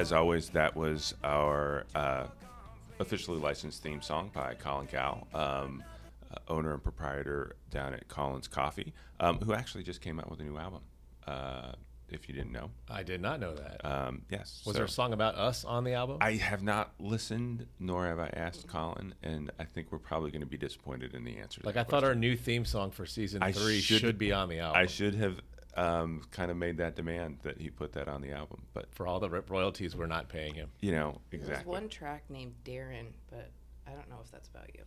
as always, that was our officially licensed theme song by Colin Cow, owner and proprietor down at Colin's Coffee, who actually just came out with a new album, if you didn't know. I did not know that. Yes. Was there a song about us on the album? I have not listened, nor have I asked Colin, and I think we're probably going to be disappointed in the answer to Like, that I thought question. our new theme song for season 3 should be on the album. I should have kind of made that demand that he put that on the album, but For all the royalties we're not paying him. exactly. There's one track named Darren, but I don't know if that's about you.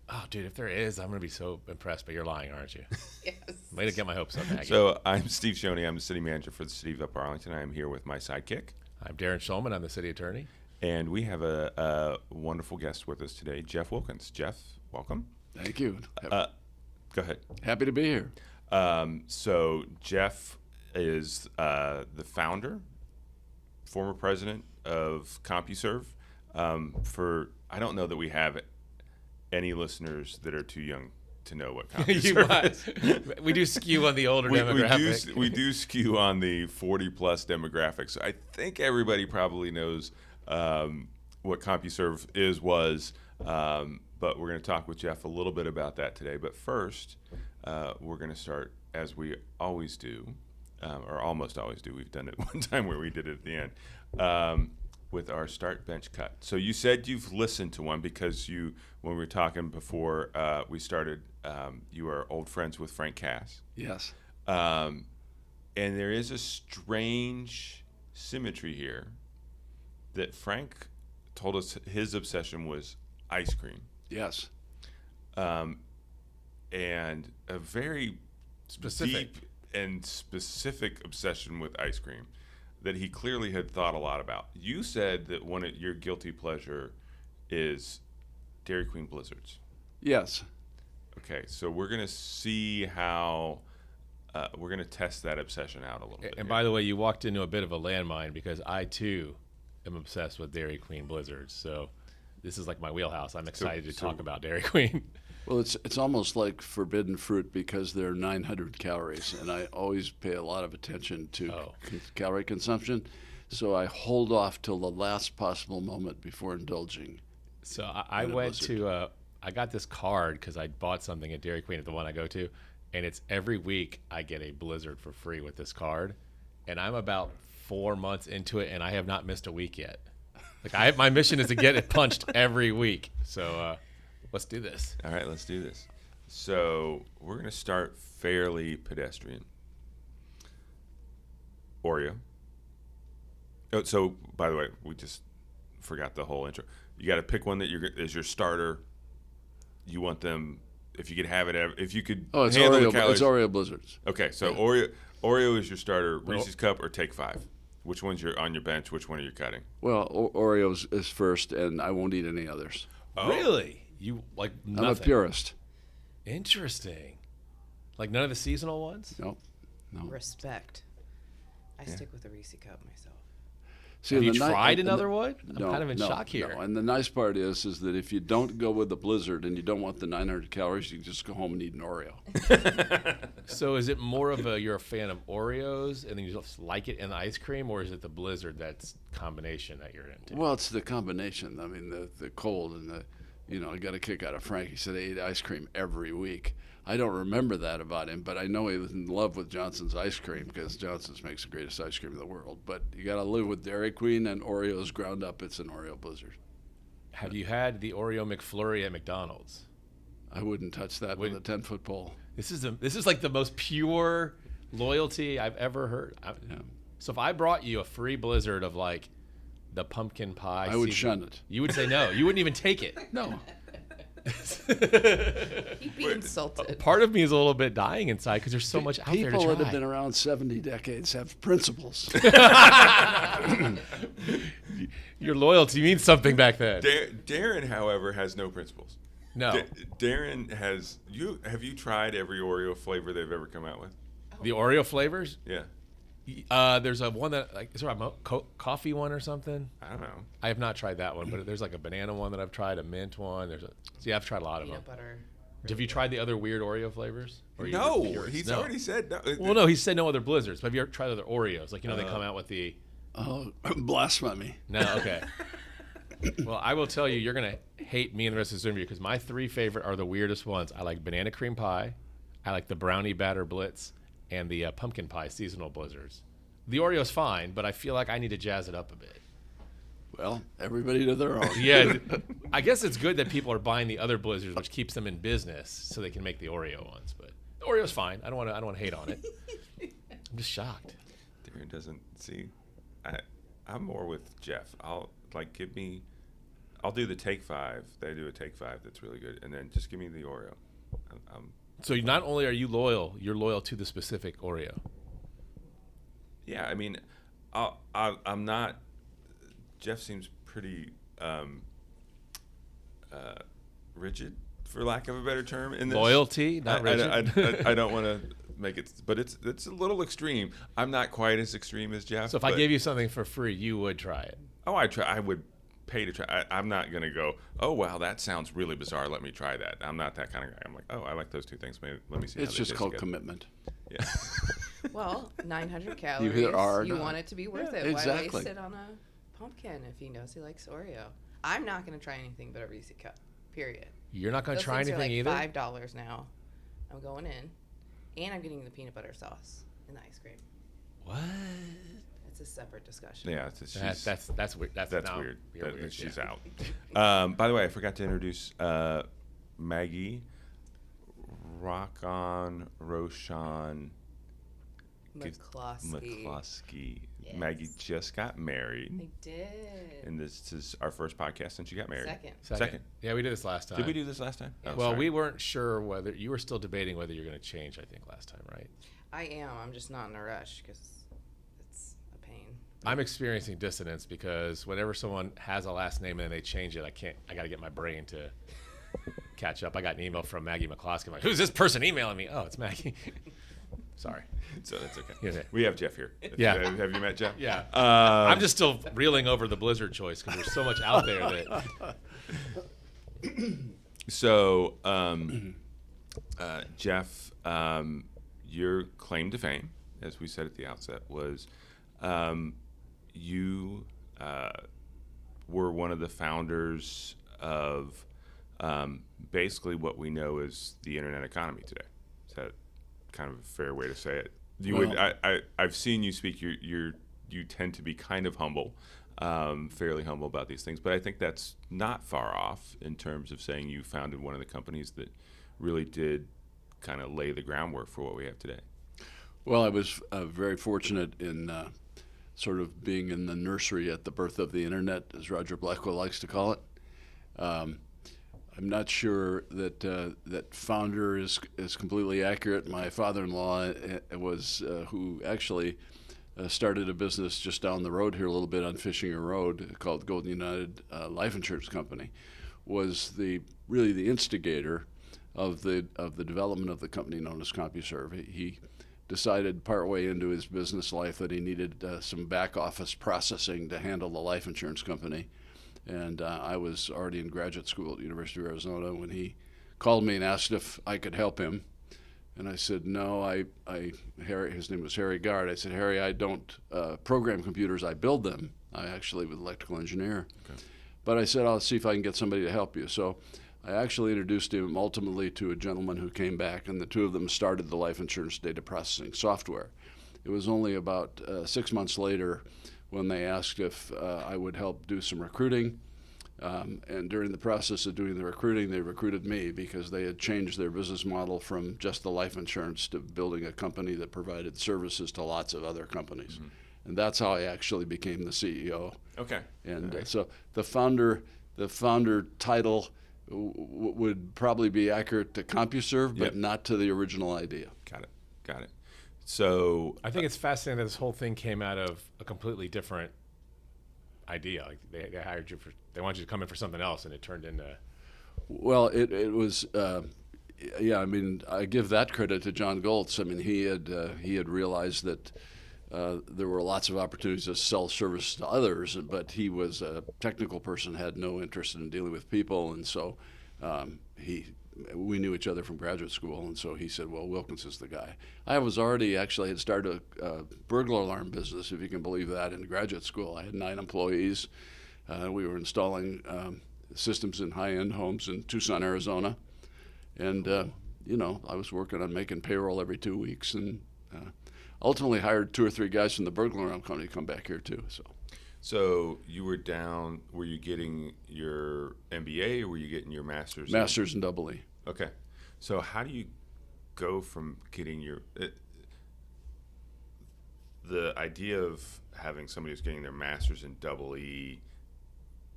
Oh, dude, if there is, I'm going to be so impressed, but you're lying, aren't you? Yes. Way to get my hopes up, Maggie. So I'm Steve Shoney. I'm the city manager for the city of Upper Arlington. I am here with my sidekick. I'm Darren Shulman. I'm the city attorney. And we have a wonderful guest with us today, Jeff Wilkins. Jeff, welcome. Thank you. Go ahead. Happy to be here. So Jeff is the founder, former president of CompuServe. I don't know that we have any listeners that are too young to know what CompuServe is. We do skew on the older demographic. We do skew on the 40-plus demographic. So I think everybody probably knows what CompuServe was. But we're going to talk with Jeff a little bit about that today. But first, we're going to start, as we always do, or almost always do. We've done it one time where we did it at the end, with our start bench cut. So you said you've listened to one because when we were talking before we started, you are old friends with Frank Cass. Yes. And there is a strange symmetry here that Frank told us his obsession was ice cream. Yes. And a very Specific. deep and specific obsession with ice cream that he clearly had thought a lot about. You said that one of your guilty pleasure is Dairy Queen Blizzards. Yes. Okay, so we're going to see how we're going to test that obsession out a little bit. And by the way, you walked into a bit of a landmine because I, too, am obsessed with Dairy Queen Blizzards. So this is like my wheelhouse. I'm excited to talk about Dairy Queen. Well, it's almost like forbidden fruit because they're 900 calories, and I always pay a lot of attention to calorie consumption. So I hold off till the last possible moment before indulging. So I went to I got this card because I bought something at Dairy Queen at the one I go to, and it's every week I get a Blizzard for free with this card, and I'm about 4 months into it, and I have not missed a week yet. Like my mission is to get it punched every week. So let's do this. All right, let's do this. So we're going to start fairly pedestrian. Oreo. Oh, so by the way, we just forgot the whole intro. You got to pick one that is your starter. You want them, if you could have it, if you could it's handle Oreo, the calories. it's Oreo Blizzards. Okay, so Yeah. Oreo is your starter. Reese's Cup or Take 5? Which one's on your bench? Which one are you cutting? Well, Oreos is first, and I won't eat any others. Oh. Really? You like nothing? I'm a purist. Interesting. Like none of the seasonal ones? No. Respect. I stick with the Reese Cup myself. See, Have you the tried another one? No, I'm kind of in shock here. No. And the nice part is that if you don't go with the Blizzard and you don't want the 900 calories, you can just go home and eat an Oreo. So is it more of you're a fan of Oreos and then you just like it in the ice cream, or is it the Blizzard that's combination that you're into? Well, it's the combination. I mean, the cold and I got a kick out of Frank. He said he ate ice cream every week. I don't remember that about him, but I know he was in love with Johnson's ice cream because Johnson's makes the greatest ice cream in the world. But you got to live with Dairy Queen and Oreos ground up. It's an Oreo Blizzard. Have you had the Oreo McFlurry at McDonald's? I wouldn't touch that with a 10-foot pole. This is like the most pure loyalty I've ever heard. So if I brought you a free Blizzard of like the pumpkin pie, I would shun it. You would say no. You wouldn't even take it. No. He'd be insulted. Part of me is a little bit dying inside because there's so much out there to try. People that have been around 70 decades have principles. Your loyalty means something back then. Darren, however, has no principles. No. Darren has. Have you tried every Oreo flavor they've ever come out with? The Oreo flavors? Yeah. There's a one that is there a coffee one or something? I don't know. I have not tried that one, but there's like a banana one that I've tried, a mint one. I've tried a lot of them. Peanut butter. Have you tried the other weird Oreo flavors? Or No, he's already said no. Well, no, he said no other Blizzards. But have you ever tried other Oreos? Like they come out with the Oh, blasphemy. No, okay. Well, I will tell you, you're going to hate me and the rest of this interview because my 3 favorite are the weirdest ones. I like banana cream pie, I like the brownie batter blitz, and the pumpkin pie seasonal blizzards. The Oreo's fine, but I feel like I need to jazz it up a bit. Well, everybody to their own. Yeah, I guess it's good that people are buying the other blizzards, which keeps them in business, so they can make the Oreo ones. But the Oreo's fine. I don't want to hate on it. I'm just shocked. Darren doesn't see. I'm more with Jeff. I'll do the Take 5. They do a Take 5 that's really good, and then just give me the Oreo. So not only are you loyal, you're loyal to the specific Oreo. Yeah, I mean, I'm not. Jeff seems pretty rigid, for lack of a better term, in this. Loyalty, not rigid. I don't want to make it, but it's a little extreme. I'm not quite as extreme as Jeff. So if I gave you something for free, you would try it. Oh, I would pay to try. I'm not gonna go, oh wow, that sounds really bizarre, let me try that. I'm not that kind of guy. I'm like, oh, I like those 2 things. Maybe, let me see. It's just called commitment. Yeah. Well, 900 calories. either are or you not. want it to be worth it. Exactly. Why waste it on a pumpkin if he knows he likes Oreo? I'm not going to try anything but a Reese cup. Period. You're not going to Those try things anything are like either? $5 now. I'm going in, and I'm getting the peanut butter sauce and the ice cream. What? It's a separate discussion. Yeah, That's weird. That's that's no, weird. you're That weird, she's yeah. out. By the way, I forgot to introduce Maggie Rockon Roshan McCloskey. Yes. Maggie just got married, I did. and this is our first podcast since she got married. Second. Yeah, we did this last time. Did we do this last time? Oh, Well, sorry. we weren't sure whether you were still debating whether you're going to change. I think last time, right? I am. I'm just not in a rush because it's a pain. I'm experiencing dissonance because whenever someone has a last name and then they change it, I got to get my brain to catch up. I got an email from Maggie McCloskey. I'm like, who's this person emailing me? Oh, it's Maggie. Sorry. So that's okay. Yeah. We have Jeff here. Yeah. Have you met Jeff? Yeah. I'm just still reeling over the Blizzard choice because there's so much out there that. So, Jeff, your claim to fame, as we said at the outset, was you were one of the founders of basically what we know as the internet economy today. Is that kind of a fair way to say it? I've seen you speak. You tend to be kind of humble, fairly humble about these things, but I think that's not far off in terms of saying you founded one of the companies that really did kind of lay the groundwork for what we have today. Well, I was very fortunate in sort of being in the nursery at the birth of the internet, as Roger Blackwell likes to call it. I'm not sure that that founder is completely accurate. My father-in-law was who actually started a business just down the road here a little bit on Fishinger Road called Golden United Life Insurance Company, was really the instigator of the development of the company known as CompuServe. He decided partway into his business life that he needed some back office processing to handle the life insurance company. And I was already in graduate school at the University of Arizona when he called me and asked if I could help him. And I said, no, Harry, his name was Harry Gard. I said, Harry, I don't program computers, I build them. I actually was an electrical engineer. Okay. But I said, I'll see if I can get somebody to help you. So I actually introduced him ultimately to a gentleman who came back, and the two of them started the life insurance data processing software. It was only about 6 months later when they asked if I would help do some recruiting. And during the process of doing the recruiting, they recruited me because they had changed their business model from just the life insurance to building a company that provided services to lots of other companies. Mm-hmm. And that's how I actually became the CEO. Okay. And so the founder title would probably be accurate to CompuServe, but not to the original idea. Got it. So I think it's fascinating that this whole thing came out of a completely different idea. Like they hired you they wanted you to come in for something else, and it turned into. Well, it was. I mean, I give that credit to John Goltz. I mean, he had realized that there were lots of opportunities to sell service to others, but he was a technical person, had no interest in dealing with people, and so he we knew each other from graduate school, and so he said, well, Wilkins is the guy. I was already actually had started a burglar alarm business, if you can believe that, in graduate school. I had 9 employees. We were installing systems in high-end homes in Tucson, Arizona. And, I was working on making payroll every 2 weeks, and ultimately hired 2 or 3 guys from the burglar alarm company to come back here too. So you were down. Were you getting your MBA or were you getting your master's? Master's in double E. Okay. So how do you go from getting the idea of having somebody who's getting their master's in double E,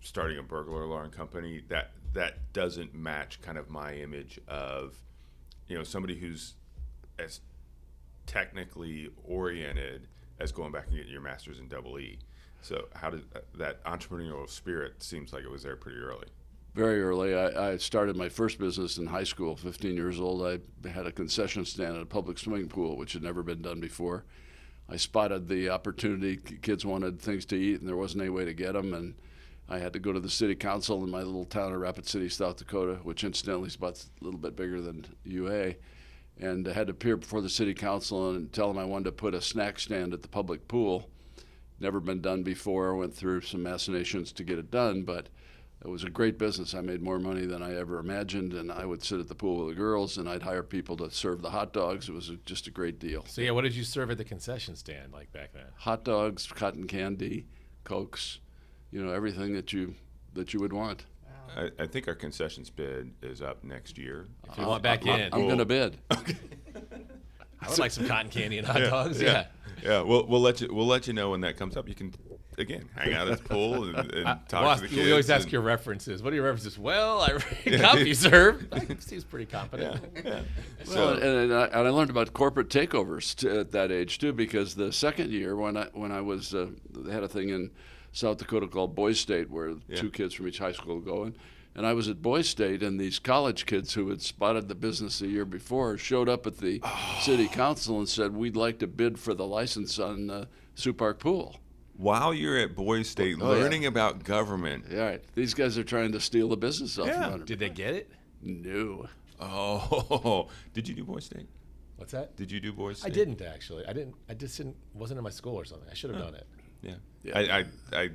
starting a burglar alarm company, that doesn't match kind of my image of, somebody who's as technically oriented as going back and getting your master's in double E. So how did that entrepreneurial spirit seems like it was there pretty early? Very early. I started my first business in high school, 15 years old. I had a concession stand at a public swimming pool, which had never been done before. I spotted the opportunity. Kids wanted things to eat, and there wasn't any way to get them. And I had to go to the city council in my little town of Rapid City, South Dakota, which incidentally is about a little bit bigger than UA. And I had to appear before the city council and tell them I wanted to put a snack stand at the public pool. Never been done before. Went through some machinations to get it done, but it was a great business. I made more money than I ever imagined, and I would sit at the pool with the girls, and I'd hire people to serve the hot dogs. It was just a great deal. So yeah, what did you serve at the concession stand like back then? Hot dogs, cotton candy, Cokes, everything that you would want. I think our concessions bid is up next year. If you want back in, I'm going to bid. Okay. I would like some cotton candy and hot dogs. Yeah. Yeah, we'll let you know when that comes up. You can again hang out at the pool and talk to the kids. We always ask your references. What are your references? Well, I read CompuServe. Seems pretty competent. Yeah. Well, and I learned about corporate takeovers at that age too, because the second year when I was they had a thing in South Dakota called Boys State where 2 kids from each high school go in. And I was at Boys State, and these college kids who had spotted the business the year before showed up at the city council and said, we'd like to bid for the license on the Sioux Park pool. While you're at Boys State learning about government. Yeah, right. These guys are trying to steal the business off of them. Did they get it? No. Oh, did you do Boys State? What's that? Did you do Boys State? I didn't actually. I just wasn't in my school or something. I should have done it. Yeah. I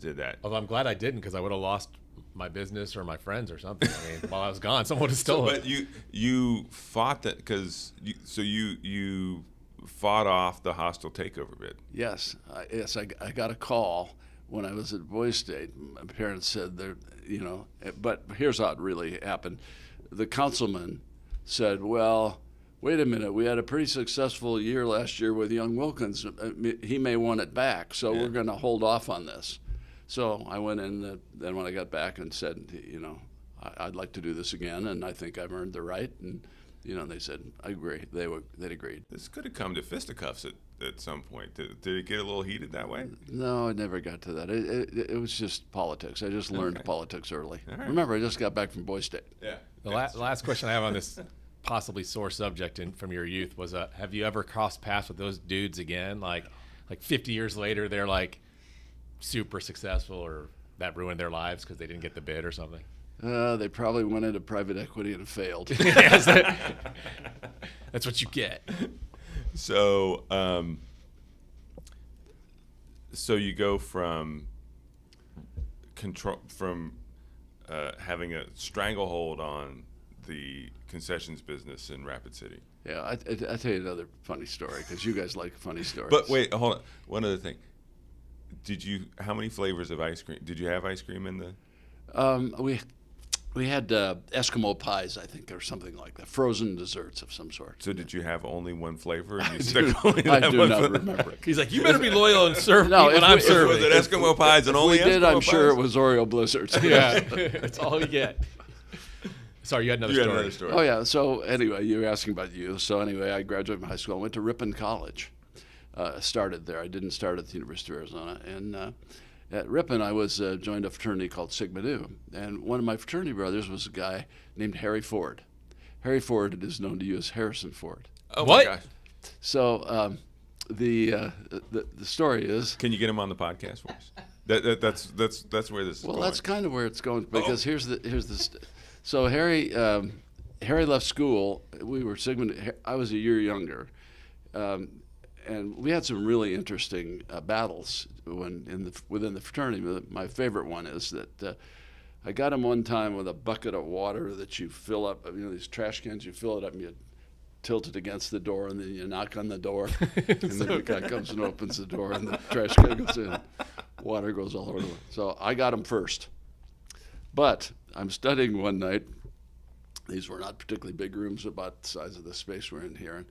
did that. Although I'm glad I didn't, because I would have lost my business or my friends or something. I mean, while I was gone, someone would have stolen it. But you fought that because you fought off the hostile takeover bid. Yes, I got a call when I was at Boys State. My parents said but here's how it really happened. The councilman said, well, wait a minute, we had a pretty successful year last year with young Wilkins. He may want it back, so we're going to hold off on this. So I went in then when I got back and said, I'd like to do this again, and I think I've earned the right. And they said, I agree. They'd agreed. This could have come to fisticuffs at some point. Did it get a little heated that way? No, it never got to that. It was just politics. I just learned politics early. Right. Remember, I just got back from Boys State. Yeah. The last question I have on this possibly sore subject from your youth was, have you ever crossed paths with those dudes again? Like 50 years later, they're like super successful, or that ruined their lives because they didn't get the bid or something? They probably went into private equity and failed. That's what you get. So, so you go from having a stranglehold on the concessions business in Rapid City. Yeah, I tell you another funny story because you guys like funny stories. But wait, hold on. One other thing. How many flavors of ice cream? Did you have ice cream in the? We had Eskimo pies, I think, or something like that. Frozen desserts of some sort. So did you have only one flavor? And I you stuck only I that do one not flavor? remember. He's like, you better be loyal and serve No, me when if I'm we- if serving. Was it Eskimo pies and only we did, Eskimo I'm sure it pies? was Oreo blizzards. Yeah, that's all you get. Sorry, you had another You had story. another story. Oh, yeah. So anyway, you were asking about youth. So anyway, I graduated from high school. I went to Ripon College. Started there. I didn't start at the University of Arizona. And at Ripon, I was joined a fraternity called Sigma Nu. And one of my fraternity brothers was a guy named Harry Ford. Harry Ford is known to you as Harrison Ford. Oh What? my gosh! So the story is. Can you get him on the podcast for us? That's where this is Well, going. that's kind of where it's going because here's the. So Harry Harry left school. We were Sigmund. I was a year younger, and we had some really interesting battles within the fraternity. My favorite one is that I got him one time with a bucket of water that you fill up. These trash cans. You fill it up and you tilt it against the door, and then you knock on the door, and then the guy comes and opens the door, and the trash can goes in. Water goes all over the place. So I got him first. But I'm studying one night. These were not particularly big rooms, about the size of the space we're in here. And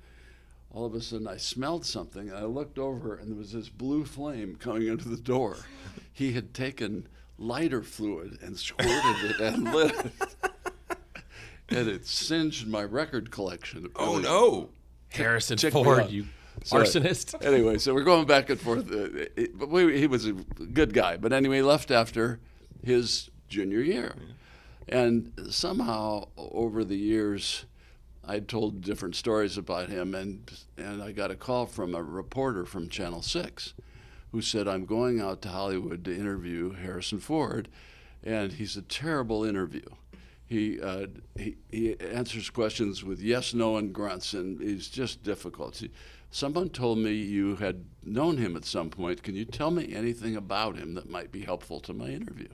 all of a sudden I smelled something, and I looked over, and there was this blue flame coming into the door. He had taken lighter fluid and squirted it and lit it. And it singed my record collection. Oh, no. Harrison Ford, you arsonist. Anyway, so we're going back and forth. But he was a good guy. But anyway, he left after his junior year. Yeah. And somehow over the years, I'd told different stories about him. And I got a call from a reporter from Channel 6 who said, I'm going out to Hollywood to interview Harrison Ford. And he's a terrible interview. He answers questions with yes, no, and grunts, and he's just difficult. Someone told me you had known him at some point. Can you tell me anything about him that might be helpful to my interview?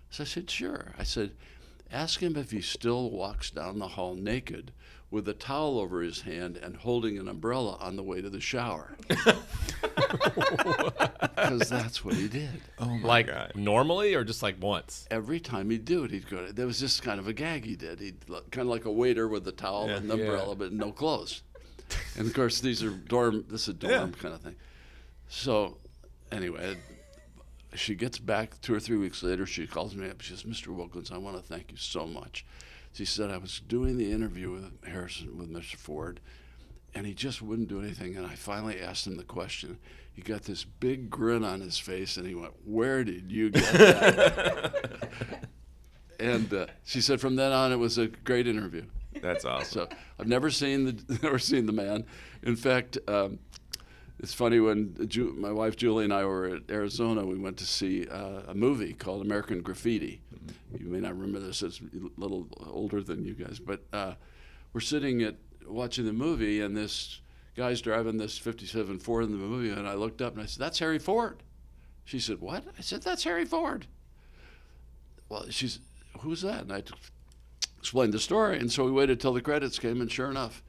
So I said, sure. I said, ask him if he still walks down the hall naked with a towel over his hand and holding an umbrella on the way to the shower. Because that's what he did. Oh my like God. Normally or just like once? Every time he'd do it, he'd go. There was just kind of a gag he did. He'd kind of like a waiter with a towel and an umbrella, but no clothes. And of course, these are dorm. This is a dorm kind of thing. So, anyway, she gets back 2 or 3 weeks later. She calls me up. She says, "Mr. Wilkins, I want to thank you so much." She said, "I was doing the interview with Mr. Ford, and he just wouldn't do anything. And I finally asked him the question. He got this big grin on his face, and he went, 'Where did you get that?'" And she said, from then on, it was a great interview. That's awesome. So I've never seen the man. In fact, it's funny, when my wife Julie and I were at Arizona, we went to see a movie called American Graffiti. You may not remember this; it's a little older than you guys. But we're sitting watching the movie, and this guy's driving this '57 Ford in the movie, and I looked up and I said, "That's Harry Ford." She said, "What?" I said, "That's Harry Ford." Well, she's, "Who's that?" And I explained the story, and so we waited till the credits came, and sure enough,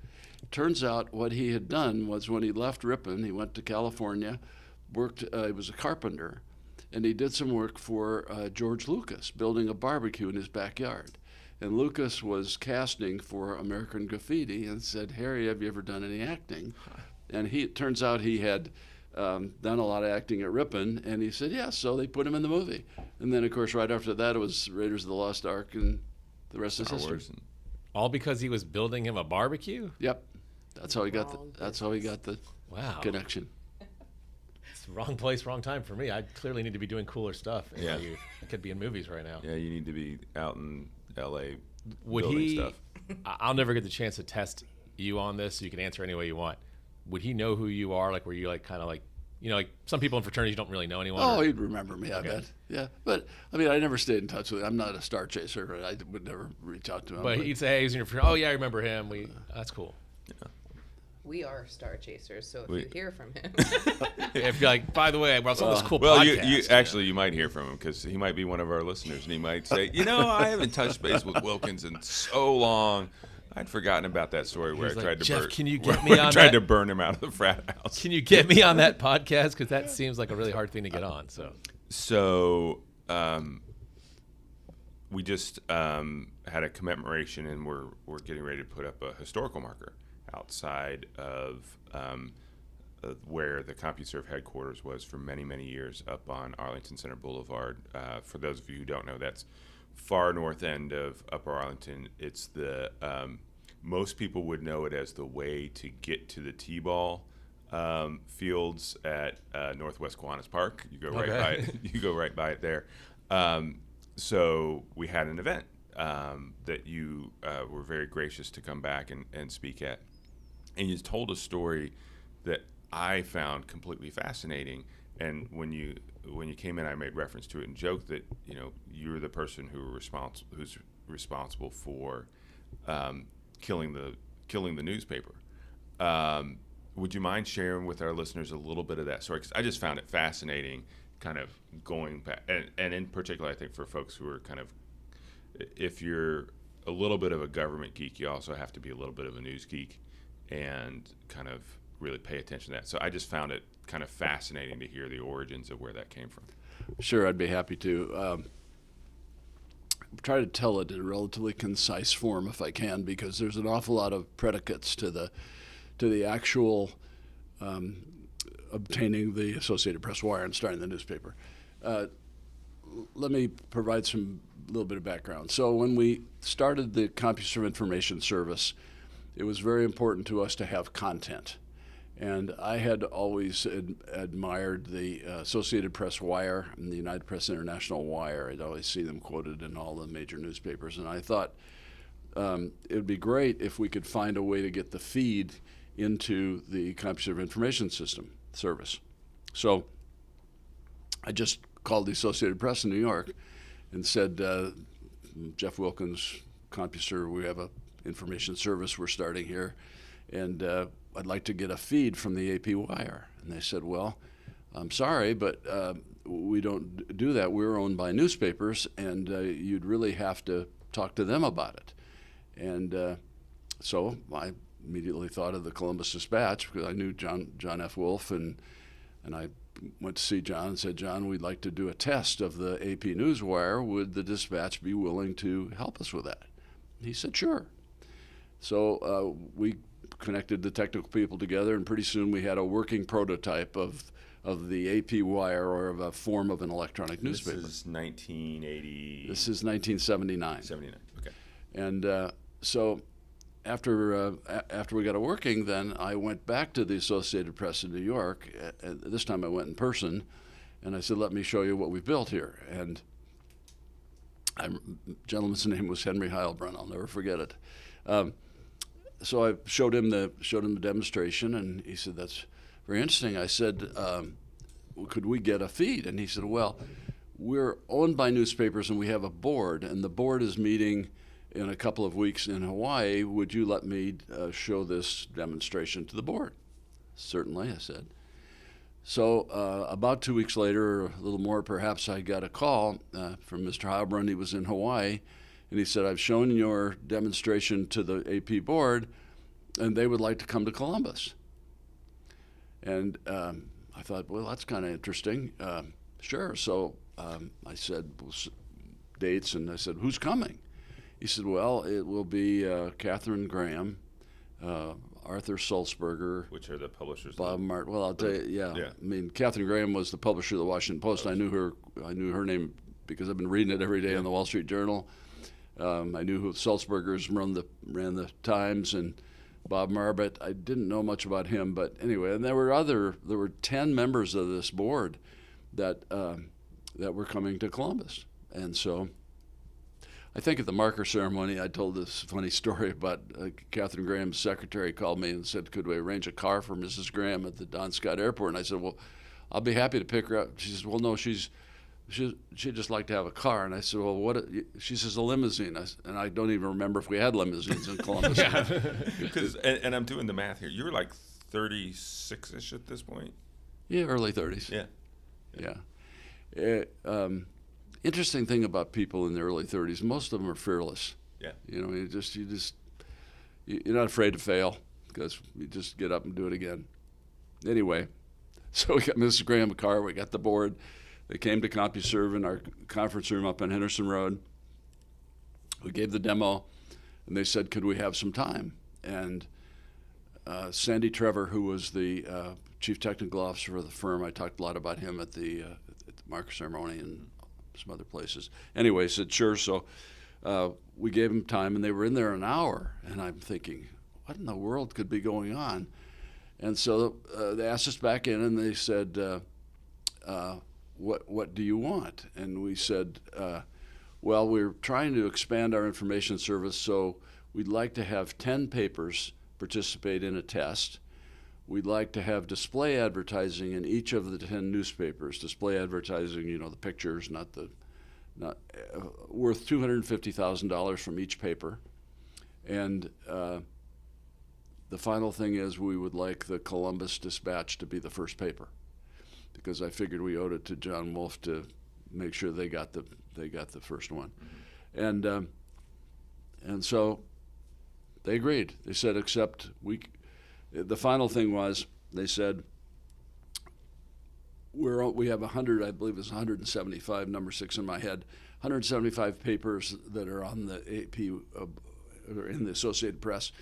turns out what he had done was, when he left Ripon, he went to California, worked. He was a carpenter, and he did some work for George Lucas, building a barbecue in his backyard. And Lucas was casting for American Graffiti and said, "Harry, have you ever done any acting?" And it turns out he had done a lot of acting at Ripon, and he said, "Yeah." So they put him in the movie. And then, of course, right after that, it was Raiders of the Lost Ark, and the rest is history. All because he was building him a barbecue? Yep. That's how he got the Wow. connection. It's wrong place, wrong time for me. I clearly need to be doing cooler stuff. Yeah. I could be in movies right now. Yeah, you need to be out in L.A. Would building he? stuff. I'll never get the chance to test you on this, so you can answer any way you want. Would he know who you are? Like, were you like kind of like, like some people in fraternities don't really know anyone? Oh, he'd remember me, I bet. Yeah, but I mean, I never stayed in touch with him. I'm not a star chaser. I would never reach out to him. But he'd say, "Hey, he's in your fraternity. Oh yeah, I remember him. That's cool." Yeah. We are star chasers, so if you hear from him, If you're like, by the way, I saw this cool Well, podcast. you might hear from him, because he might be one of our listeners, and he might say, I haven't touched base with Wilkins in so long. I'd forgotten about that story where I tried to "Jeff, burn. can you get me on tried that? to burn him out of the frat house. Can you get me on that podcast? Because that seems like a really hard thing to get on. So we just had a commemoration, and we're getting ready to put up a historical marker outside of where the CompuServe headquarters was for many, many years, up on Arlington Center Boulevard. For those of you who don't know, that's far north end of Upper Arlington. It's the most people would know it as the way to get to the T-ball fields at Northwest Kiwanis Park. You go right by it. You go right by it there. So we had an event that you were very gracious to come back and speak at, and you told a story that I found completely fascinating. And when you came in, I made reference to it and joked that you're the person who's responsible for killing the newspaper. Would you mind sharing with our listeners a little bit of that story? Because I just found it fascinating, kind of going back, and in particular, I think for folks who are kind of, if you're a little bit of a government geek, you also have to be a little bit of a news geek and kind of really pay attention to that. So I just found it kind of fascinating to hear the origins of where that came from. Sure, I'd be happy to. Try to tell it in a relatively concise form if I can, because there's an awful lot of predicates to the actual obtaining the Associated Press wire and starting the newspaper. Let me provide some little bit of background. So when we started the CompuServe Information Service, it was very important to us to have content. And I had always admired the Associated Press wire and the United Press International wire. I'd always see them quoted in all the major newspapers. And I thought it would be great if we could find a way to get the feed into the CompuServe Information System service. So I just called the Associated Press in New York and said, Jeff Wilkins, CompuServe, we have a information service we're starting here, and I'd like to get a feed from the AP wire. And they said, well, I'm sorry, but we don't do that. We're owned by newspapers, and you'd really have to talk to them about it. And so I immediately thought of the Columbus Dispatch, because I knew John F. Wolfe, and I went to see John and said, John, we'd like to do a test of the AP Newswire. Would the Dispatch be willing to help us with that? He said, sure. So we connected the technical people together, and pretty soon we had a working prototype of the AP wire, or of a form of an electronic newspaper. This is 1980. This is 1979. 79. Okay. And so after we got it working, then I went back to the Associated Press in New York. This time I went in person, and I said, let me show you what we've built here. And the gentleman's name was Henry Heilbrunn. I'll never forget it. So I showed him the demonstration, and he said, that's very interesting. I said, could we get a feed? And he said, well, we're owned by newspapers, and we have a board, and the board is meeting in a couple of weeks in Hawaii. Would you let me show this demonstration to the board? Certainly, I said. So about 2 weeks later, or a little more perhaps, I got a call from Mr. Heilbrunn. He was in Hawaii, and he said, I've shown your demonstration to the AP board, and they would like to come to Columbus. And I thought, well, that's kind of interesting. Sure. So I said, dates, and I said, who's coming? He said, well, it will be Catherine Graham, Arthur Sulzberger. Which are the publishers? Bob Martin. Well, I'll tell you, yeah. I mean, Catherine Graham was the publisher of the Washington Post. I knew her name because I've been reading it every day in the Wall Street Journal. I knew who Sulzbergers ran the Times, and Bob Marbut. I didn't know much about him, but anyway, and there were 10 members of this board that were coming to Columbus. And so I think at the marker ceremony, I told this funny story about Catherine Graham's secretary called me and said, could we arrange a car for Mrs. Graham at the Don Scott Airport? And I said, well, I'll be happy to pick her up. She says, well, no, she'd just like to have a car. And I said, well, what? She says, a limousine. And I don't even remember if we had limousines in Columbus. Because, and I'm doing the math here. You were like 36-ish at this point? Yeah, early 30s. Yeah. Interesting thing about people in their early 30s, most of them are fearless. Yeah. You know, you're not afraid to fail, because you just get up and do it again. Anyway, so we got Mrs. Graham a car, we got the board. They came to CompuServe in our conference room up on Henderson Road. We gave the demo, and they said, could we have some time? And Sandy Trevor, who was the chief technical officer of the firm, I talked a lot about him at the marker ceremony and some other places. Anyway, said sure. So we gave them time, and they were in there an hour. And I'm thinking, what in the world could be going on? And so they asked us back in, and they said, what do you want? And we said, well, we're trying to expand our information service, so we'd like to have 10 papers participate in a test. We'd like to have display advertising in each of the 10 newspapers. Display advertising, you know, the pictures, not worth $250,000 from each paper. And the final thing is we would like the Columbus Dispatch to be the first paper, because I figured we owed it to John Wolfe to make sure they got the first one. And so they agreed. They said, except the final thing was, they said, we have 100, I believe it's 175, number 6 in my head, 175 papers that are on the AP, or in the Associated Press,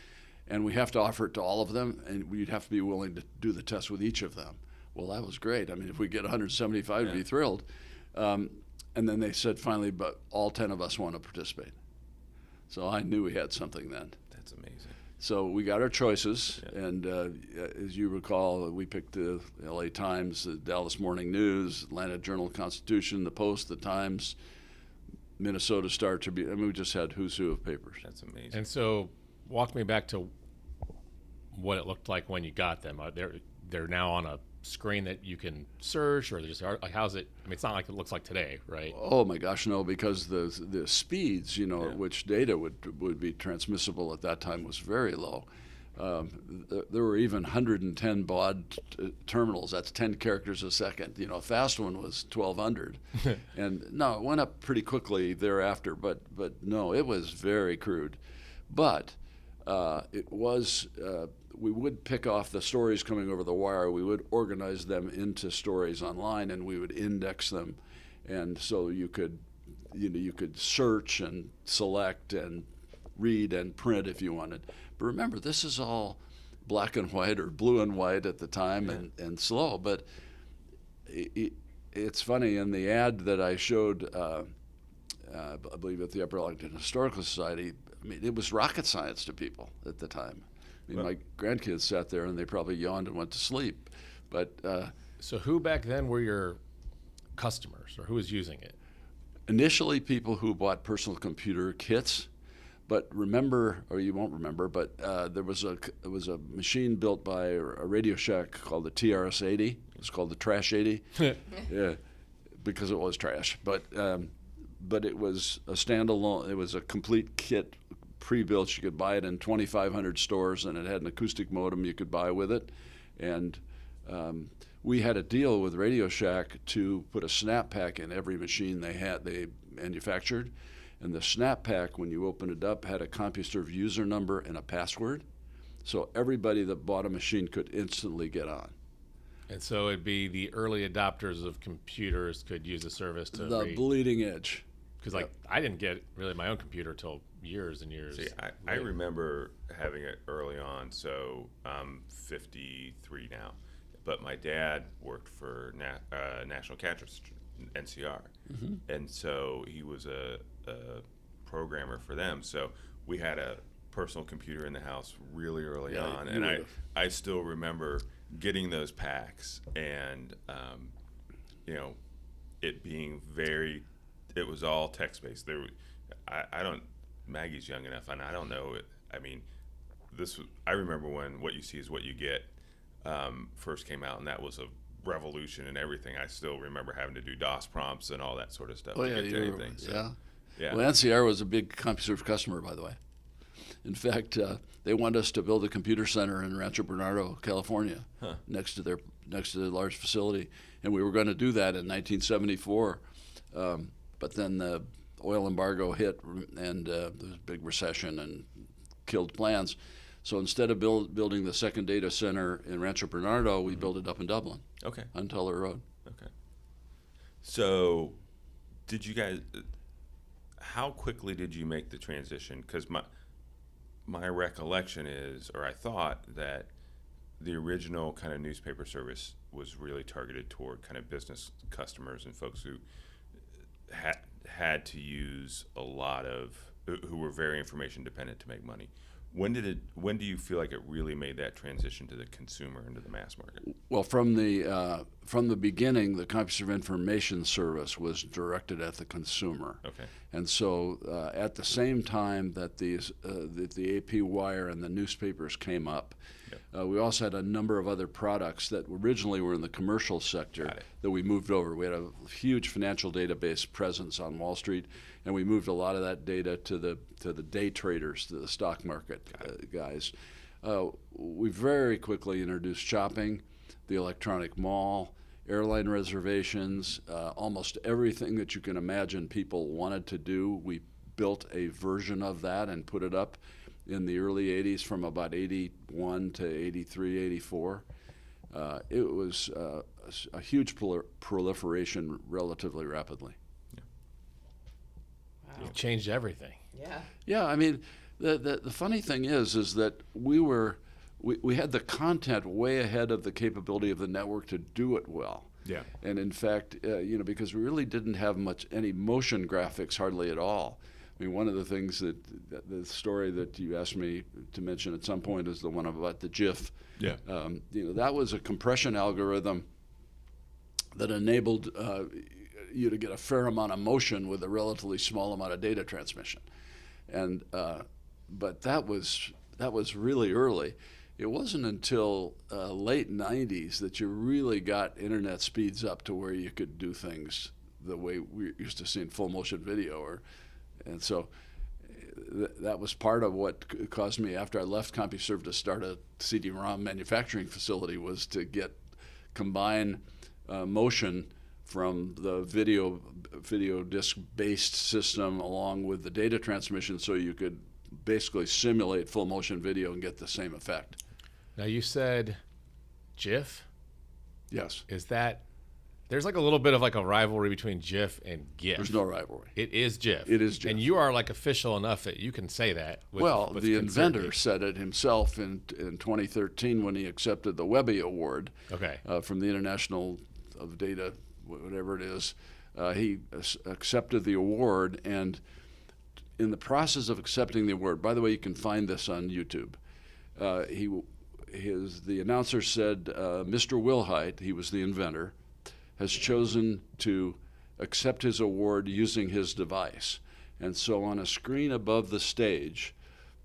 and we have to offer it to all of them, and we'd have to be willing to do the test with each of them. Well, that was great. I mean, if we get 175, we'd be thrilled. And then they said finally, but all 10 of us want to participate. So I knew we had something then. That's amazing. So we got our choices, and as you recall, we picked the LA Times, the Dallas Morning News, Atlanta Journal-Constitution, the Post, the Times, Minnesota Star Tribune. I mean, we just had who's who of papers. That's amazing. And so walk me back to what it looked like when you got them. They're now on a screen that you can search, or just like, how's it? I mean, it's not like it looks like today, right? Oh my gosh, no! Because the speeds, at which data would be transmissible at that time was very low. There were even 110 baud terminals. That's 10 characters a second. A fast one was 1,200, and no, it went up pretty quickly thereafter. But no, it was very crude. But it was. We would pick off the stories coming over the wire. We would organize them into stories online, and we would index them, and so you could search and select and read and print if you wanted. But remember, this is all black and white or blue and white at the time, and slow. But it's funny, in the ad that I showed, I believe at the Upper Arlington Historical Society, I mean, it was rocket science to people at the time. I mean, my grandkids sat there and they probably yawned and went to sleep. But so who back then were your customers, or who was using it? Initially, people who bought personal computer kits. But remember, or you won't remember, but there was a machine built by a Radio Shack called the TRS-80. It's called the Trash 80, yeah, because it was trash. But it was a standalone. It was a complete kit, pre-built. You could buy it in 2,500 stores, and it had an acoustic modem you could buy with it. And we had a deal with Radio Shack to put a snap pack in every machine they manufactured. And the snap pack, when you opened it up, had a CompuServe user number and a password. So everybody that bought a machine could instantly get on. And so it'd be the early adopters of computers could use the service to the bleeding edge. Because I didn't get really my own computer till years and years. See, I remember having it early on, so I'm 53 now. But my dad worked for National Cancer NCR, and so he was a programmer for them. So we had a personal computer in the house really early on, and I still remember getting those packs, and it being it was all text based. Maggie's young enough, and I don't know it. I mean, I remember when What You See Is What You Get first came out, and that was a revolution and everything. I still remember having to do DOS prompts and all that sort of stuff to get to anything. So, yeah. Well, NCR was a big CompuServe customer, by the way. In fact, they wanted us to build a computer center in Rancho Bernardo, California, next to their large facility, and we were going to do that in 1974. But then the oil embargo hit, and there was a big recession and killed plans. So instead of building the second data center in Rancho Bernardo, we built it up in Dublin. Okay. On Teller Road. Okay. So, did you guys? How quickly did you make the transition? Because my recollection is, or I thought that the original kind of newspaper service was really targeted toward kind of business customers and folks who had to use a lot of, who were very information dependent to make money. When do you feel like it really made that transition to the consumer and to the mass market? Well, from the beginning, the CompuServe Information Service was directed at the consumer. Okay. And so at the same time that the AP wire and the newspapers came up, We also had a number of other products that originally were in the commercial sector that we moved over. We had a huge financial database presence on Wall Street, and we moved a lot of that data to the day traders, to the stock market guys. We very quickly introduced shopping, the electronic mall, airline reservations, almost everything that you can imagine people wanted to do. We built a version of that and put it up in the early 80s from about 81 to 83, 84. It was a huge proliferation relatively rapidly. Wow. You've changed everything. Yeah. Yeah, I mean, the funny thing is that we had the content way ahead of the capability of the network to do it well. Yeah. And in fact, because we really didn't have any motion graphics hardly at all. I mean, one of the things that the story that you asked me to mention at some point is the one about the GIF. Yeah. That was a compression algorithm that enabled you to get a fair amount of motion with a relatively small amount of data transmission. And but that was really early. It wasn't until late 90s that you really got internet speeds up to where you could do things the way we used to see in full motion video. And so that was part of what caused me, after I left CompuServe, to start a CD-ROM manufacturing facility, was to combine motion from the video disc-based system along with the data transmission, so you could basically simulate full motion video and get the same effect. Now, you said GIF. Yes. Is that, there's like a little bit of like a rivalry between GIF and GIF. There's no rivalry. It is GIF. It is GIF. And you are like official enough that you can say that. Well, the inventor said it himself in 2013 when he accepted the Webby Award. Okay. From the International of Data, whatever it is. He accepted the award, and in the process of accepting the award, by the way, you can find this on YouTube. The announcer said, Mr. Wilhite, he was the inventor, has chosen to accept his award using his device. And so on a screen above the stage,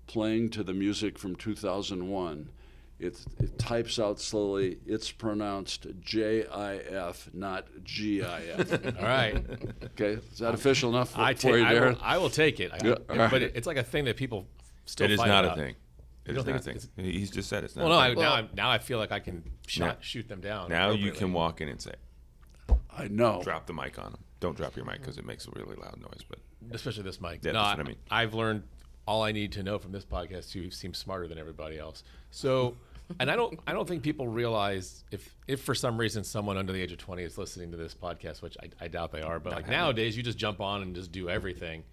playing to the music from 2001, it types out slowly, it's pronounced J-I-F, not G-I-F. All right. Okay, is that official enough for you, I Darren? I will take it. Yeah, all right. But it's like a thing that people still It is fight not about. a thing. It You is don't not a think thing. He's just said it's not Well, a no, thing. now I feel like I can shoot them down. Now you appropriately. can walk in and say, I know. drop the mic on him. Don't drop your mic because it makes a really loud noise. But Especially this mic. Yeah, no, that's what I mean. I've learned all I need to know from this podcast to seem smarter than everybody else. So, and I don't think people realize if for some reason someone under the age of 20 is listening to this podcast, which I doubt they are, but like nowadays you just jump on and just do everything.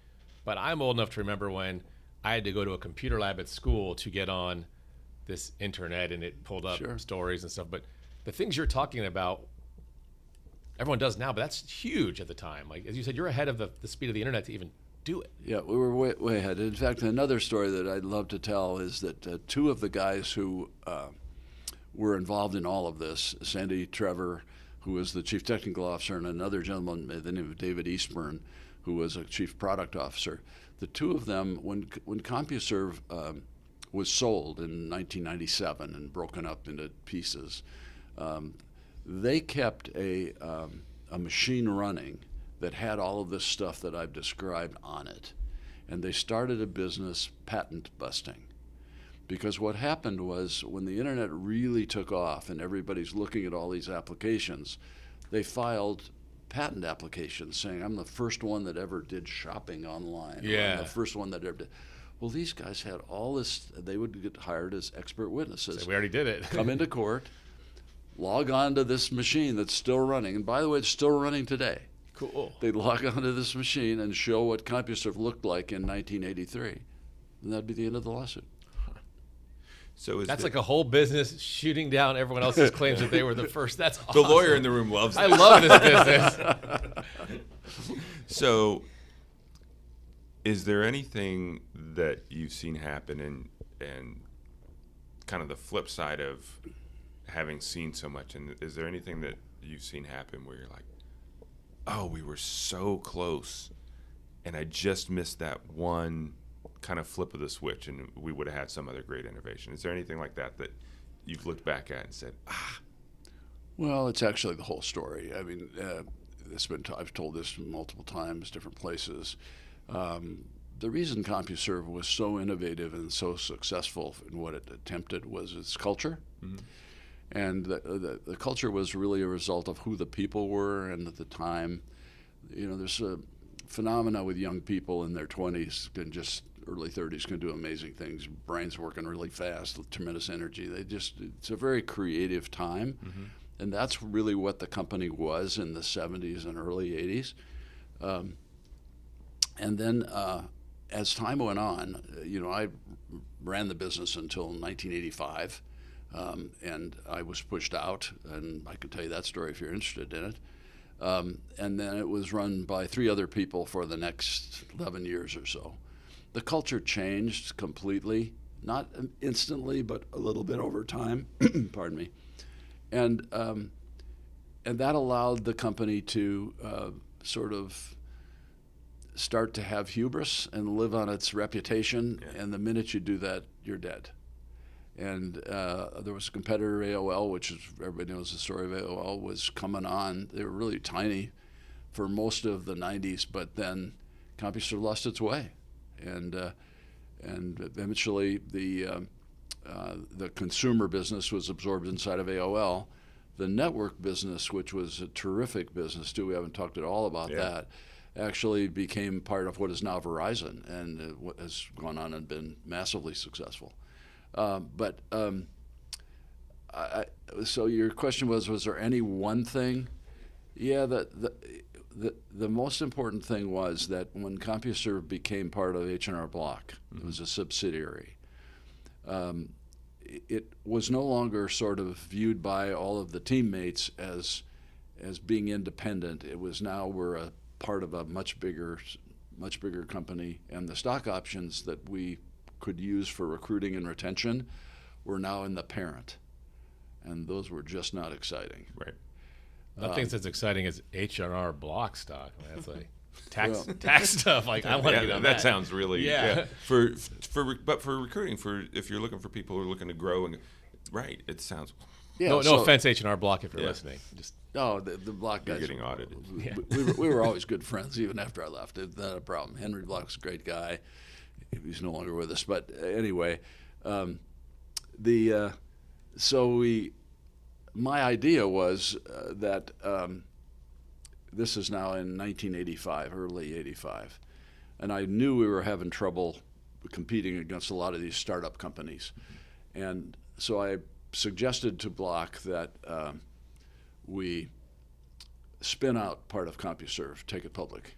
But I'm old enough to remember when I had to go to a computer lab at school to get on this internet, and it pulled up stories and stuff. But the things you're talking about, everyone does now, but that's huge at the time. Like, as you said, you're ahead of the speed of the internet to even do it. Yeah, we were way ahead. In fact, another story that I'd love to tell is that two of the guys who were involved in all of this, Sandy Trevor, who was the chief technical officer, and another gentleman by the name of David Eastburn, who was a chief product officer. The two of them, when CompuServe was sold in 1997 and broken up into pieces, they kept a machine running that had all of this stuff that I've described on it. And they started a business patent busting. Because what happened was, when the internet really took off and everybody's looking at all these applications, they filed patent applications saying, I'm the first one that ever did shopping online. Yeah. Or I'm the first one that ever did. Well, these guys had all this, they would get hired as expert witnesses. So we already did it. Come into court, log on to this machine that's still running. And by the way, it's still running today. Cool. They'd log onto this machine and show what CompuServe looked like in 1983. And that'd be the end of the lawsuit. so is That's the, like a whole business shooting down everyone else's claims that they were the first. That's the awesome. lawyer in the room loves I that. love this business. So, is there anything that you've seen happen and kind of the flip side of having seen so much? And is there anything that you've seen happen where you're like, oh, we were so close, and I just missed that one kind of flip of the switch, and we would have had some other great innovation? Is there anything like that you've looked back at and said, Well, it's actually the whole story. I mean, I've told this multiple times, different places. The reason CompuServe was so innovative and so successful in what it attempted was its culture. mm-hmm. And the culture was really a result of who the people were, and at the time, there's a phenomena with young people in their 20s and just early 30s can do amazing things. Brains working really fast, tremendous energy. It's a very creative time, Mm-hmm. and that's really what the company was in the 70s and early 80s. And then as time went on, I ran the business until 1985. And I was pushed out, and I can tell you that story if you're interested in it. And then it was run by 3 other people for the next 11 years or so. The culture changed completely, not instantly, but a little bit over time. Pardon me. And that allowed the company to sort of start to have hubris and live on its reputation. Yeah. And the minute you do that, you're dead. And there was a competitor, AOL, which is, everybody knows the story of AOL, was coming on. They were really tiny for most of the 90s, but then CompuServe lost its way. And eventually the consumer business was absorbed inside of AOL. The network business, which was a terrific business too, we haven't talked at all about that, actually became part of what is now Verizon, and has gone on and been massively successful. So your question was there any one thing? Yeah, the most important thing was that when CompuServe became part of H&R Block, mm-hmm. It was a subsidiary. It was no longer sort of viewed by all of the teammates as being independent. It was now we're a part of a much bigger company, and the stock options that we could use for recruiting and retention were now in the parent, and those were just not exciting. Right. Nothing's as exciting as H&R Block stock. I mean, that's like tax stuff. Like I want to get on that. That sounds really But for recruiting, if you're looking for people who are looking to grow and right, it sounds. Yeah, no offense, H&R Block, if you're listening. No, the Block guys. You're getting audited. Yeah. We were always good friends, even after I left. It's not a problem. Henry Block's a great guy. He's no longer with us, but anyway, my idea was that this is now in 1985, early 85, and I knew we were having trouble competing against a lot of these startup companies, and so I suggested to Block that we spin out part of CompuServe, take it public.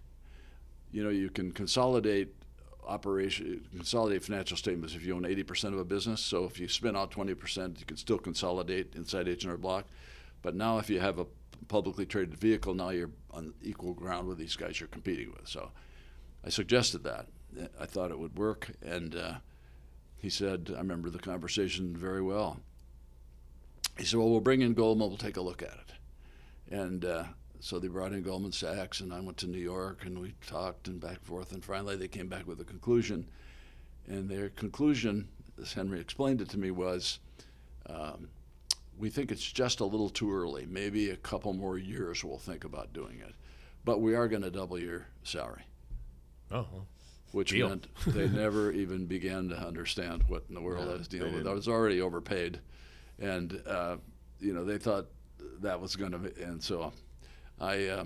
You can consolidate financial statements if you own 80% of a business. So if you spin out 20%, you can still consolidate inside H&R Block. But now if you have a publicly traded vehicle, now you're on equal ground with these guys you're competing with. So I suggested that. I thought it would work. And he said, I remember the conversation very well. He said, well, we'll bring in Goldman, we'll take a look at it. And so they brought in Goldman Sachs, and I went to New York, and we talked and back and forth, and finally they came back with a conclusion. And their conclusion, as Henry explained it to me, was we think it's just a little too early. Maybe a couple more years we'll think about doing it. But we are going to double your salary. Oh, which deal. Meant they never even began to understand what in the world I was dealing with. I was already overpaid, and they thought that was going to, and so I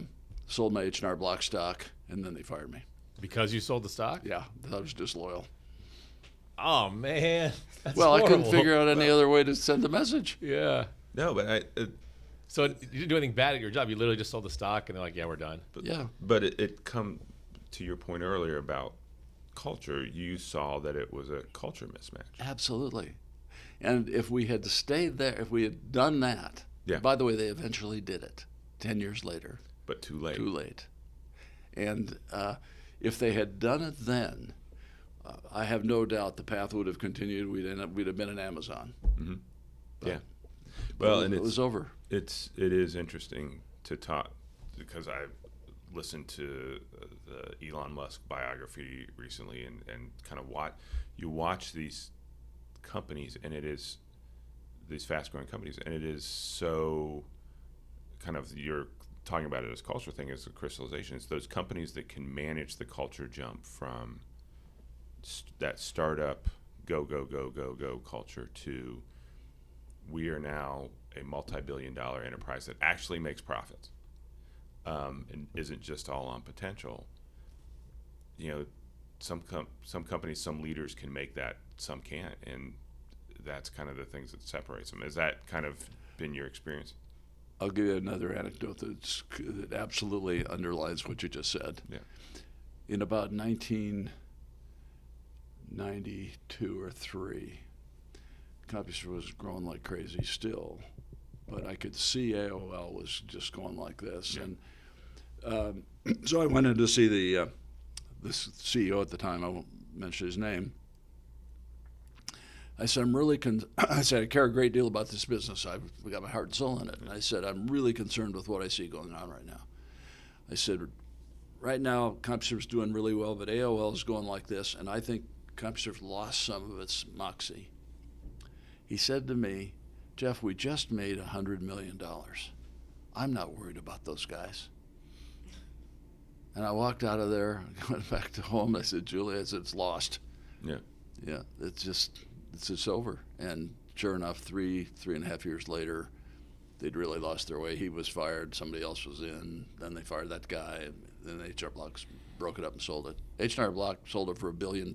sold my H&R Block stock, and then they fired me. Because you sold the stock? Yeah, I was disloyal. Oh, man. That's well, horrible. I couldn't figure out any other way to send the message. Yeah. No, but so you didn't do anything bad at your job. You literally just sold the stock, and they're like, yeah, we're done. But it come to your point earlier about culture. You saw that it was a culture mismatch. Absolutely. And if we had stayed there, if we had done that, by the way, they eventually did it 10 years later. But too late. Too late. And if they had done it then, I have no doubt the path would have continued. We'd have been in Amazon. Mm-hmm. But, well, and it was over. It is interesting to talk because I listened to the Elon Musk biography recently and kind of watch these companies, and these fast-growing companies, and it is so kind of, you're talking about it as a culture thing, as a crystallization. It's those companies that can manage the culture jump from that startup go culture to we are now a multi-billion-dollar enterprise that actually makes profits, and isn't just all on potential. Some companies, some leaders can make that, some can't, and that's kind of the things that separates them. Has that kind of been your experience? I'll give you another anecdote that absolutely underlines what you just said. Yeah. In about 1992 or 3, CompuServe was growing like crazy still, but I could see AOL was just going like this. Yeah. And so I went in to see the CEO at the time. I won't mention his name. I said, I said, I care a great deal about this business. I've got my heart and soul in it. And I said, I'm really concerned with what I see going on right now. I said, right now, CompuServe's doing really well, but AOL is going like this, and I think CompuServe lost some of its moxie. He said to me, Jeff, we just made $100 million. I'm not worried about those guys. And I walked out of there, went back to home. I said, Julie, I said, it's lost. Yeah. Yeah, it's just over. And sure enough, three and a half years later, they'd really lost their way. He was fired, somebody else was in, then they fired that guy, and then H&R Block broke it up and sold it. H&R Block sold it for $1.2 billion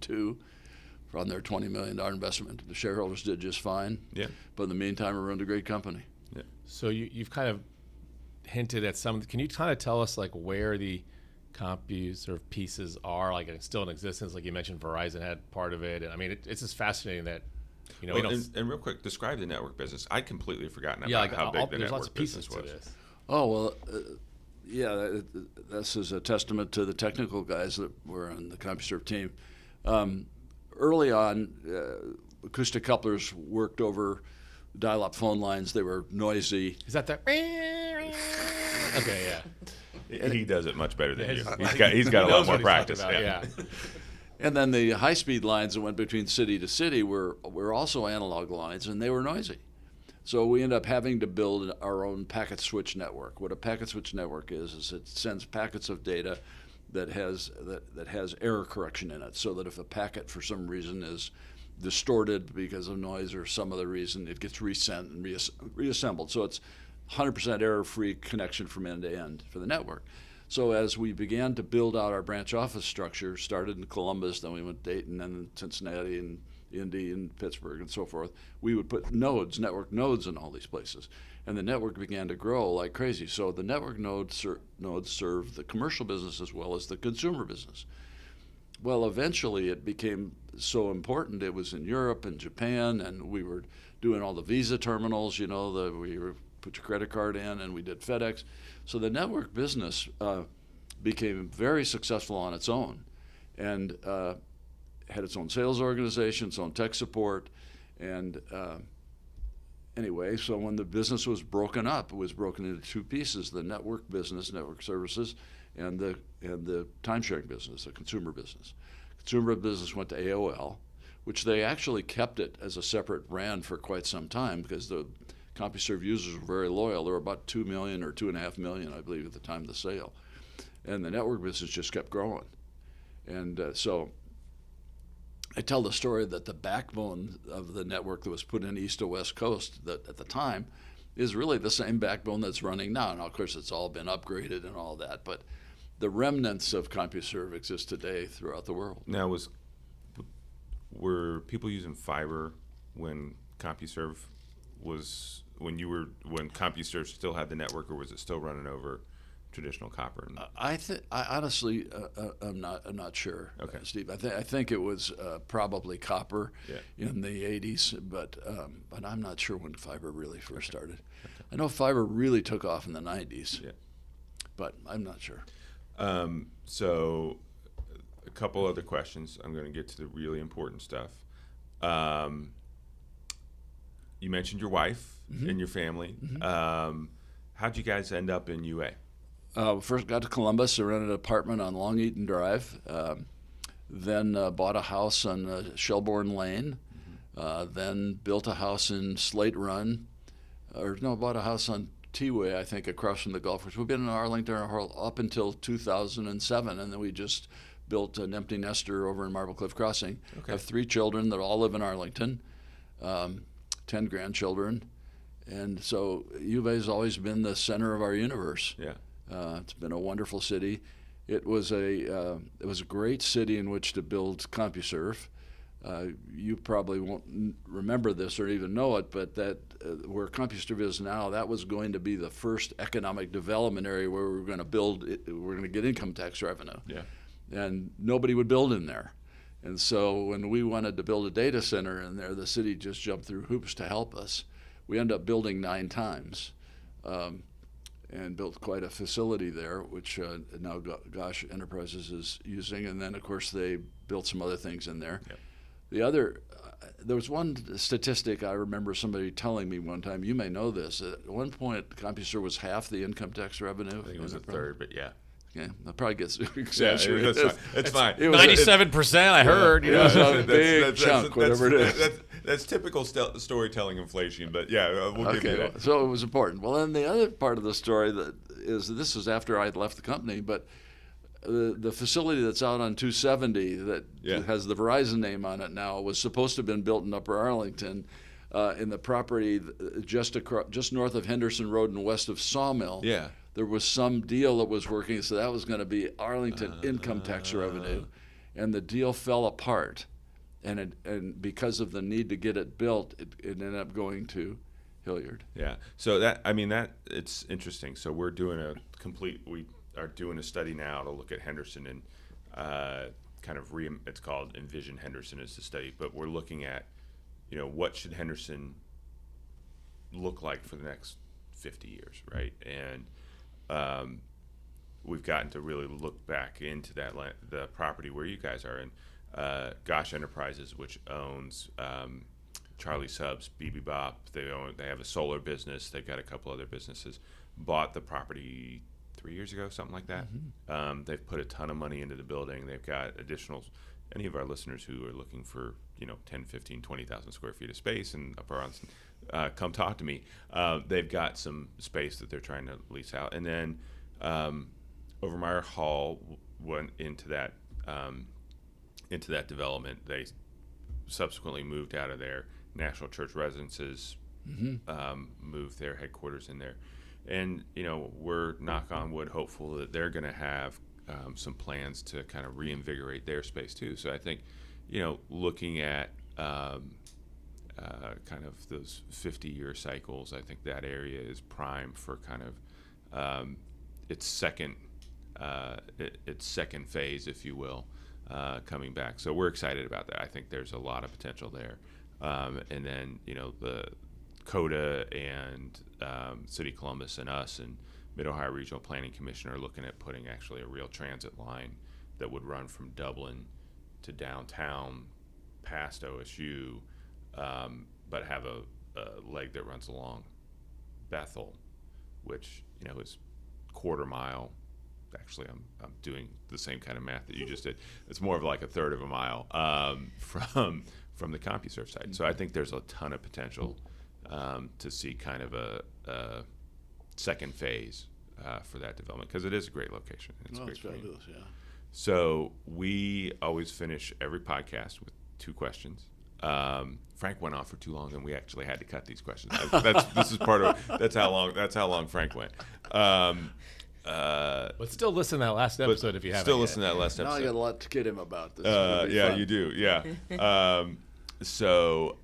on their $20 million investment. The shareholders did just fine. Yeah. But in the meantime, we ruined a great company. Yeah. So you've kind of hinted at some. Can you kind of tell us like where the CompuServe pieces are, like it's still in existence? Like you mentioned, Verizon had part of it. And I mean, it's just fascinating that, well, and real quick, describe the network business. I'd completely forgotten about how big the network business was. Oh, well, yeah, this is a testament to the technical guys that were on the CompuServe team. Early on, acoustic couplers worked over dial-up phone lines. They were noisy. Is that the? Okay, yeah. He does it much better than you. He's got a lot more practice. Yeah. And then the high-speed lines that went between city to city were also analog lines, and they were noisy. So we ended up having to build our own packet switch network. What a packet switch network is it sends packets of data that has error correction in it, so that if a packet for some reason is distorted because of noise or some other reason, it gets resent and reassembled. So it's 100% error-free connection from end to end for the network. So as we began to build out our branch office structure, started in Columbus, then we went to Dayton, and Cincinnati, and Indy, and Pittsburgh, and so forth, we would put network nodes in all these places. And the network began to grow like crazy. So the network nodes serve the commercial business as well as the consumer business. Well, eventually it became so important. It was in Europe and Japan, and we were doing all the Visa terminals, we put your credit card in, and we did FedEx. So the network business became very successful on its own, and had its own sales organization, its own tech support, and anyway, so when the business was broken up, it was broken into two pieces: the network business, network services, and the time-sharing business, the consumer business. Consumer business went to AOL, which they actually kept it as a separate brand for quite some time because the CompuServe users were very loyal. There were about 2 million or 2.5 million, I believe, at the time of the sale. And the network business just kept growing. And so I tell the story that the backbone of the network that was put in east to west coast that at the time is really the same backbone that's running now. Now, of course, it's all been upgraded and all that, but the remnants of CompuServe exist today throughout the world. Now, were people using fiber when CompuServe was when CompuServe still had the network, or was it still running over traditional copper? I honestly, I'm not sure, okay. Steve. I think it was probably copper in the 80s, but I'm not sure when fiber really first started. Okay. I know fiber really took off in the 90s, but I'm not sure. So a couple other questions. I'm going to get to the really important stuff. You mentioned your wife and your family. How'd you guys end up in UA? First got to Columbus, I rented an apartment on Long Eaton Drive, then bought a house on Shelbourne Lane, then built a house in Slate Run, bought a house on T-Way, I think, across from the golf course. We've been in Arlington up until 2007, and then we just built an empty nester over in Marble Cliff Crossing. Okay. Have 3 children that all live in Arlington, 10 grandchildren, and so U of A has always been the center of our universe. Yeah. It's been a wonderful city. It was a great city in which to build CompuServe. You probably won't remember this or even know it, but that where CompuServe is now, that was going to be the first economic development area where we were going to build it, we're going to get income tax revenue. Yeah. And nobody would build in there. And so when we wanted to build a data center in there, the city just jumped through hoops to help us. We ended up building 9 times and built quite a facility there, which now Gosh Enterprises is using. And then, of course, they built some other things in there. Yep. The other, there was one statistic I remember somebody telling me one time, you may know this, at one point CompuServe was half the income tax revenue. I think it was a third, but yeah. Okay, that probably gets Yeah, exaggerated. it's fine. It was 97%, I heard. It was a big chunk, whatever it is. That's typical storytelling inflation, but yeah, we'll give you Okay, that. so it was important. Well, then the other part of the story this was after I'd left the company, but the facility that's out on 270 that has the Verizon name on it now was supposed to have been built in Upper Arlington, in the property just north of Henderson Road and west of Sawmill. Yeah. There was some deal that was working, so that was going to be Arlington income tax revenue, and the deal fell apart, and because of the need to get it built, it ended up going to Hilliard. Yeah. So it's interesting. So we are doing a study now to look at Henderson and it's called Envision Henderson is the study, but we're looking at, what should Henderson look like for the next 50 years, right? And we've gotten to really look back into the property where you guys are in. Gosh Enterprises, which owns Charlie Subs, BB Bop. They have a solar business. They've got a couple other businesses. Bought the property 3 years ago, something like that. Mm-hmm. They've put a ton of money into the building. They've got additional. Any of our listeners who are looking for 10, 15, 20,000 square feet of space in Upper Arlington, come talk to me. They've got some space that they're trying to lease out, and then Overmeyer Hall went into that development. They subsequently moved out of there. National Church Residences moved their headquarters in there, and we're, knock on wood, hopeful that they're going to have some plans to kind of reinvigorate their space too. So I think looking at kind of those 50-year cycles, I think that area is prime for kind of its second phase, if you will, coming back. So we're excited about that. I think there's a lot of potential there. And then the CODA and City of Columbus and us and Mid-Ohio Regional Planning Commission are looking at putting actually a real transit line that would run from Dublin to downtown past OSU, but have a leg that runs along Bethel, which is quarter mile. Actually, I'm doing the same kind of math that you just did. It's more of like a third of a mile from the CompuServe site. So I think there's a ton of potential to see kind of a second phase for that development, because it is a great location. It's great. Fabulous, yeah. So we always finish every podcast with 2 questions. Frank went on for too long, and we actually had to cut these questions. That's how long Frank went. But still listen to that last episode if you haven't. Still listen to that last episode. Now I got a lot to kid him about this. Yeah, you do. Yeah. So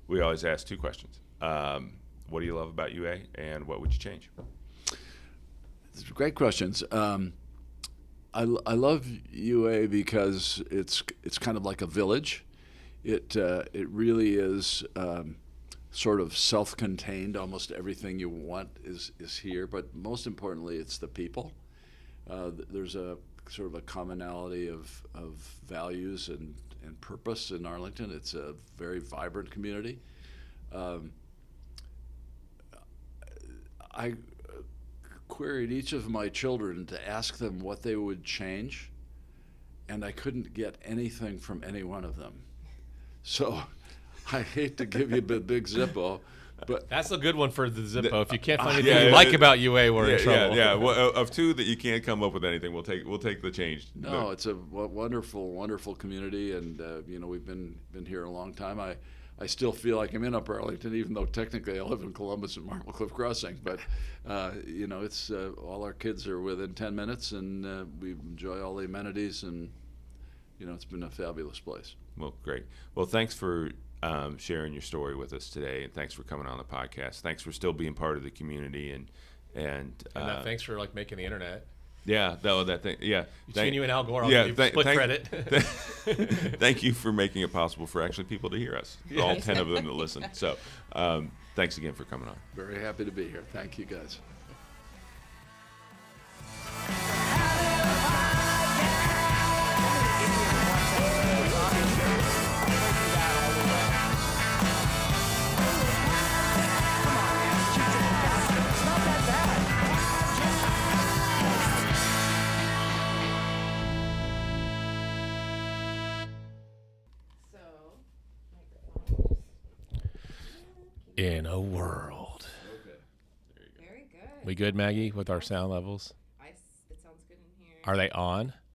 we always ask 2 questions. What do you love about UA, and what would you change? Great questions. I love UA because it's kind of like a village. It really is sort of self-contained. Almost everything you want is here, but most importantly, it's the people. There's a sort of a commonality of values and purpose in Arlington. It's a very vibrant community. I queried each of my children to ask them what they would change, and I couldn't get anything from any one of them. So I hate to give you the big Zippo, but That's a good one for the Zippo. If you can't find anything yeah, you yeah, like about UA, we're in Yeah, trouble. yeah. Well, of two that you can't come up with anything, we'll take the change. no, it's a wonderful, wonderful community, and we've been here a long time. I still feel like I'm in Upper Arlington, even though technically I live in Columbus and Marble Cliff Crossing. But it's all our kids are within 10 minutes, and we enjoy all the amenities, and it's been a fabulous place. Well, great. Well, thanks for sharing your story with us today, and thanks for coming on the podcast. Thanks for still being part of the community, and Thanks for making the internet. yeah, that thing. Yeah, Between you and Al Gore, I'll yeah, give you split credit. Thank you for making it possible for actually people to hear us, all 10 of them that listen. So, thanks again for coming on. Very happy to be here. Thank you, guys. In a world. Very good. We good, Maggie, with our sound levels? It sounds good in here. Are they on?